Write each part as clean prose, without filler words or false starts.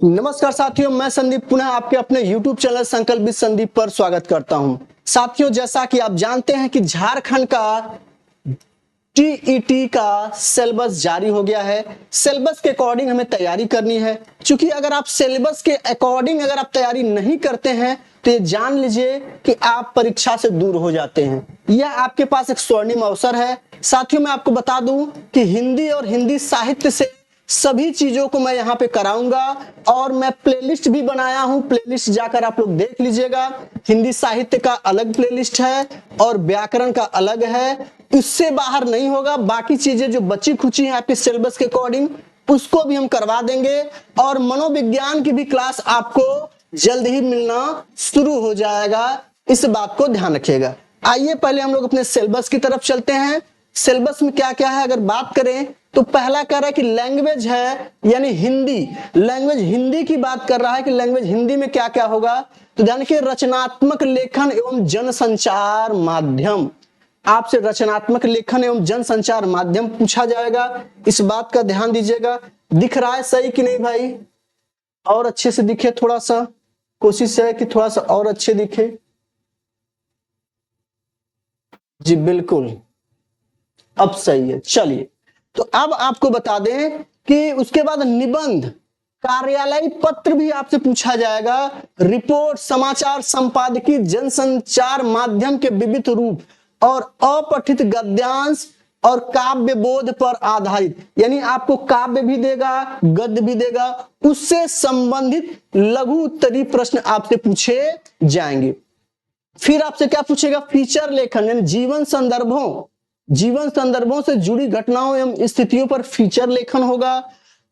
नमस्कार साथियों, मैं संदीप पुनः आपके अपने YouTube चैनल संकल्प विद संदीप पर स्वागत करता हूं। साथियों, जैसा कि आप जानते हैं कि झारखंड का टीईटी का सिलेबस जारी हो गया है। सिलेबस के अकॉर्डिंग हमें तैयारी करनी है, क्योंकि अगर आप सिलेबस के अकॉर्डिंग अगर आप तैयारी नहीं करते हैं तो ये जान लीजिए कि आप परीक्षा से दूर हो जाते हैं। यह आपके पास एक स्वर्णिम अवसर है। साथियों, मैं आपको बता दूं कि हिंदी और हिंदी साहित्य से सभी चीजों को मैं यहाँ पे कराऊंगा और मैं प्लेलिस्ट भी बनाया हूँ। प्लेलिस्ट जाकर आप लोग देख लीजिएगा। हिंदी साहित्य का अलग प्लेलिस्ट है और व्याकरण का अलग है, इससे बाहर नहीं होगा। बाकी चीजें जो बची खुची हैं आपके सिलेबस के अकॉर्डिंग उसको भी हम करवा देंगे और मनोविज्ञान की भी क्लास आपको जल्द ही मिलना शुरू हो जाएगा, इस बात को ध्यान रखिएगा। आइए पहले हम लोग अपने सिलेबस की तरफ चलते हैं। सिलेबस में क्या क्या है अगर बात करें तो पहला कह रहा है कि लैंग्वेज है, यानी हिंदी। लैंग्वेज हिंदी की बात कर रहा है कि लैंग्वेज हिंदी में क्या क्या होगा। तो ध्यान रखिए, रचनात्मक लेखन एवं जनसंचार माध्यम। आपसे रचनात्मक लेखन एवं जनसंचार माध्यम पूछा जाएगा, इस बात का ध्यान दीजिएगा। दिख रहा है सही कि नहीं भाई? और अच्छे से दिखे, थोड़ा सा कोशिश है कि थोड़ा सा और अच्छे दिखे। जी बिल्कुल, अब सही है। चलिए, तो अब आपको बता दें कि उसके बाद निबंध, कार्यालय पत्र भी आपसे पूछा जाएगा। रिपोर्ट, समाचार संपादकीय, जनसंचार माध्यम के विविध रूप और अपठित गद्यांश और काव्य बोध पर आधारित, यानी आपको काव्य भी देगा, गद्य भी देगा, उससे संबंधित लघु उत्तरीय प्रश्न आपसे पूछे जाएंगे। फिर आपसे क्या पूछेगा? फीचर लेखन, यानी जीवन संदर्भों से जुड़ी घटनाओं एवं स्थितियों पर फीचर लेखन होगा।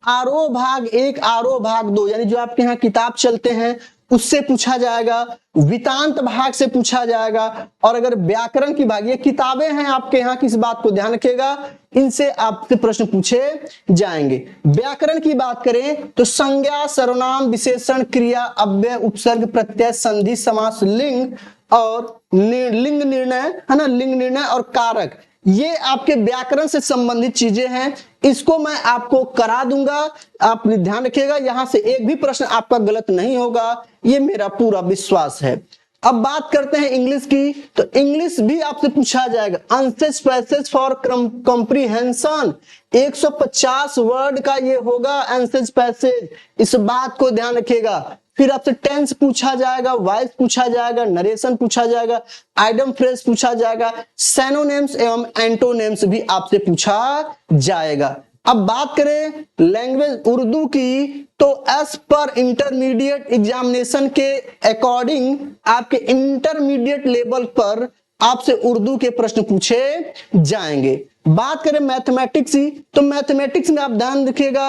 आरोह भाग 1, आरोह भाग 2, यानी जो आपके यहाँ किताब चलते हैं उससे पूछा जाएगा। वितांत भाग से पूछा जाएगा। और अगर व्याकरण की भाग, ये किताबें हैं आपके यहाँ, किस बात को ध्यान रखिएगा, इनसे आपसे प्रश्न पूछे जाएंगे। व्याकरण की बात करें तो संज्ञा, सर्वनाम, विशेषण, क्रिया, अव्यय, उपसर्ग, प्रत्यय, संधि, समास, लिंग और लिंग निर्णय, है ना, लिंग निर्णय और कारक, ये आपके व्याकरण से संबंधित चीजें हैं। इसको मैं आपको करा दूंगा, आप ध्यान रखिएगा। यहां से एक भी प्रश्न आपका गलत नहीं होगा, ये मेरा पूरा विश्वास है। अब बात करते हैं इंग्लिश की, तो इंग्लिश भी आपसे पूछा जाएगा। Answers passage for comprehension, 150 word का ये होगा आंसर्स पैसेज, इस बात को ध्यान रखिएगा। फिर आपसे टेंस पूछा जाएगा, वॉइस पूछा जाएगा, नरेशन पूछा जाएगा, आइडम फ्रेज पूछा जाएगा, सिनोनिम्स एवं एंटोनिम्स भी आपसे पूछा जाएगा। अब बात करें लैंग्वेज उर्दू की, तो एज पर इंटरमीडिएट एग्जामिनेशन के अकॉर्डिंग आपके इंटरमीडिएट लेवल पर आपसे उर्दू के प्रश्न पूछे जाएंगे। बात करें मैथमेटिक्स की, तो मैथमेटिक्स में आप ध्यान रखिएगा,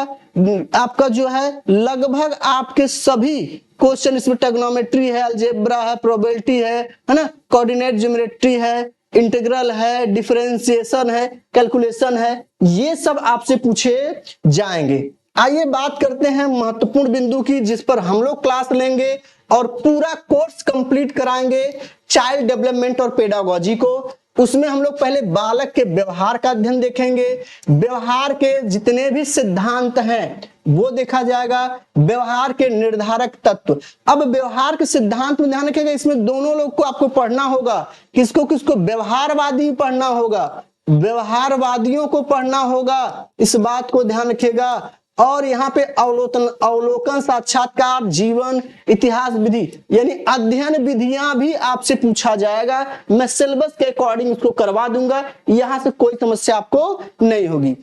आपका जो है लगभग आपके सभी क्वेश्चन इसमें ट्रिग्नोमेट्री है, अलजेब्रा है, प्रोबेबिलिटी है ना, कोऑर्डिनेट ज्योमेट्री है, इंटीग्रल है, डिफरेंशिएशन है, कैलकुलेशन है, ये सब आपसे पूछे जाएंगे। आइए बात करते हैं महत्वपूर्ण बिंदु की, जिस पर हम लोग क्लास लेंगे और पूरा कोर्स कंप्लीट कराएंगे, चाइल्ड डेवलपमेंट और पेडागोजी को। उसमें हम लोग पहले बालक के व्यवहार का अध्ययन देखेंगे। व्यवहार के जितने भी सिद्धांत हैं वो देखा जाएगा। व्यवहार के निर्धारक तत्व, अब व्यवहार के सिद्धांत में ध्यान रखिएगा, इसमें दोनों लोग को आपको पढ़ना होगा। किसको किसको? व्यवहारवादी पढ़ना होगा, व्यवहारवादियों को पढ़ना होगा, इस बात को ध्यान रखिएगा। और यहाँ पे अवलोकन, साक्षात्कार, जीवन, इतिहास विधि, यानी अध्ययन विधियां भी आपसे पूछा जाएगा। मैं सिलेबस के अकॉर्डिंग उसको करवा दूंगा, यहां से कोई समस्या आपको नहीं होगी।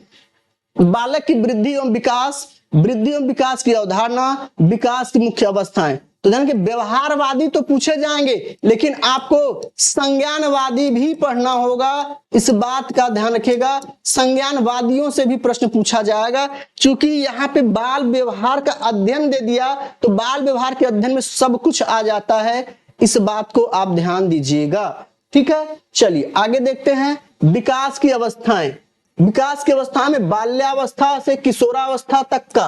बालक की वृद्धि एवं विकास की अवधारणा, विकास की मुख्य अवस्थाएं, तो ध्यान के व्यवहारवादी तो पूछे जाएंगे, लेकिन आपको संज्ञानवादी भी पढ़ना होगा, इस बात का ध्यान रखिएगा। संज्ञानवादियों से भी प्रश्न पूछा जाएगा, क्योंकि यहाँ पे बाल व्यवहार का अध्ययन दे दिया तो बाल व्यवहार के अध्ययन में सब कुछ आ जाता है, इस बात को आप ध्यान दीजिएगा। ठीक है, चलिए आगे देखते हैं। विकास की अवस्थाएं, विकास की अवस्था में बाल्यावस्था से किशोरावस्था तक का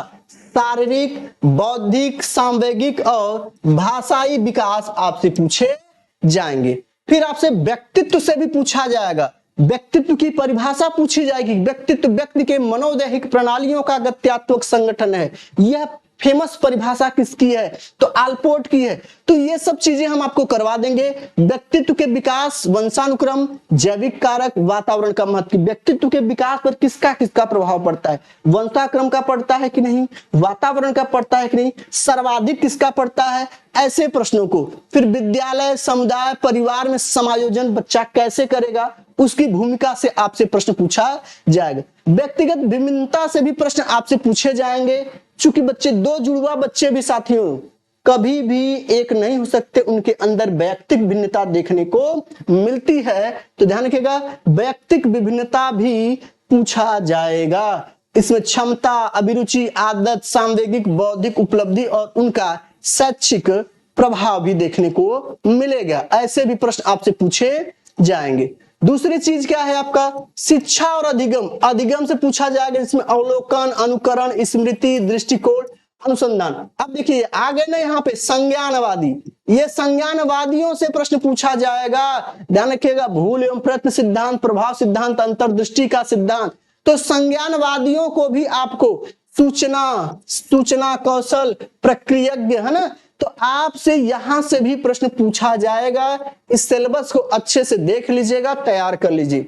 शारीरिक, बौद्धिक, सांवेगिक और भाषाई विकास आपसे पूछे जाएंगे। फिर आपसे व्यक्तित्व से भी पूछा जाएगा। व्यक्तित्व की परिभाषा पूछी जाएगी। व्यक्तित्व व्यक्ति के मनोदैहिक प्रणालियों का गत्यात्मक संगठन है। यह फेमस परिभाषा किसकी है, तो आल्पोर्ट की है। तो ये सब चीजें हम आपको करवा देंगे। व्यक्तित्व के विकास, वंशानुक्रम, जैविक कारक, वातावरण का महत्व। व्यक्तित्व के विकास पर किसका किसका प्रभाव पड़ता है, वंशानुक्रम का पड़ता है कि नहीं, वातावरण का पड़ता है कि नहीं, सर्वाधिक किसका पड़ता है, ऐसे प्रश्नों को। फिर विद्यालय, समुदाय, परिवार में समायोजन बच्चा कैसे करेगा, उसकी भूमिका से आपसे प्रश्न पूछा जाएगा। व्यक्तिगत विभिन्नता से भी प्रश्न आपसे पूछे जाएंगे। चूंकि बच्चे दो जुड़वा बच्चे भी साथियों कभी भी एक नहीं हो सकते, उनके अंदर वैयक्तिक भिन्नता देखने को मिलती है। तो ध्यान रखिएगा, वैयक्तिक विभिन्नता भी पूछा जाएगा। इसमें क्षमता, अभिरुचि, आदत, सांवेगिक, बौद्धिक उपलब्धि और उनका शैक्षिक प्रभाव भी देखने को मिलेगा। ऐसे भी प्रश्न आपसे पूछे जाएंगे। दूसरी चीज क्या है आपका, शिक्षा और अधिगम। अधिगम से पूछा जाएगा, इसमें अवलोकन, अनुकरण, स्मृति, दृष्टिकोण, अनुसंधान। अब देखिए आगे ना यहाँ पे संज्ञानवादी, ये संज्ञानवादियों से प्रश्न पूछा जाएगा। ध्यान रखिएगा, भूल एवं प्रयत्न सिद्धांत, प्रभाव सिद्धांत, अंतर्दृष्टि का सिद्धांत। तो संज्ञानवादियों को भी आपको सूचना कौशल, प्रक्रियज्ञ, है ना, तो आपसे यहां से भी प्रश्न पूछा जाएगा। इस सिलेबस को अच्छे से देख लीजिएगा, तैयार कर लीजिए।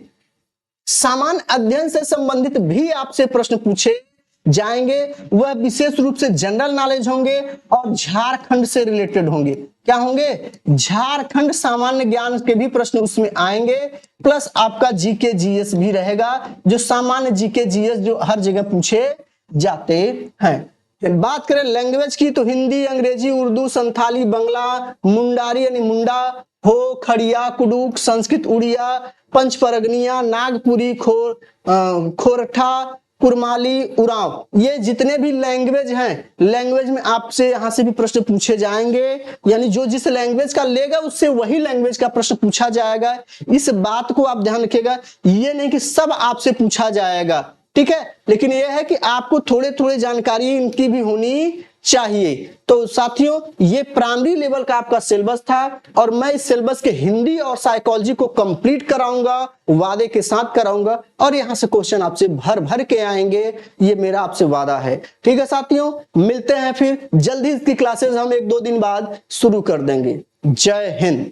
सामान्य अध्ययन से संबंधित भी आपसे प्रश्न पूछे जाएंगे, वह विशेष रूप से जनरल नॉलेज होंगे और झारखंड से रिलेटेड होंगे। क्या होंगे, झारखंड सामान्य ज्ञान के भी प्रश्न उसमें आएंगे, प्लस आपका जीके जीएस भी रहेगा, जो सामान्य जीके जीएस जो हर जगह पूछे जाते हैं। बात करें लैंग्वेज की, तो हिंदी, अंग्रेजी, उर्दू, संथाली, बंगला, मुंडारी यानी मुंडा, हो, खड़िया, कुडुक, संस्कृत, उड़िया, पंचपरगनिया, नागपुरी, खोरठा, कुरमाली, उरांव, ये जितने भी लैंग्वेज हैं, लैंग्वेज में आपसे यहां से भी प्रश्न पूछे जाएंगे। यानी जो जिस लैंग्वेज का लेगा उससे वही लैंग्वेज का प्रश्न पूछा जाएगा। इस बात को आप ध्यान रखिएगा, ये नहीं कि सब आपसे पूछा जाएगा, ठीक है, लेकिन यह है कि आपको थोड़े थोड़े जानकारी इनकी भी होनी चाहिए। तो साथियों ये प्राइमरी लेवल का आपका सिलेबस था, और मैं इस सिलेबस के हिंदी और साइकोलॉजी को कंप्लीट कराऊंगा, वादे के साथ कराऊंगा, और यहां से क्वेश्चन आपसे भर भर के आएंगे, ये मेरा आपसे वादा है। ठीक है साथियों, मिलते हैं फिर जल्दी। इसकी क्लासेस हम 1-2 दिन बाद शुरू कर देंगे। जय हिंद।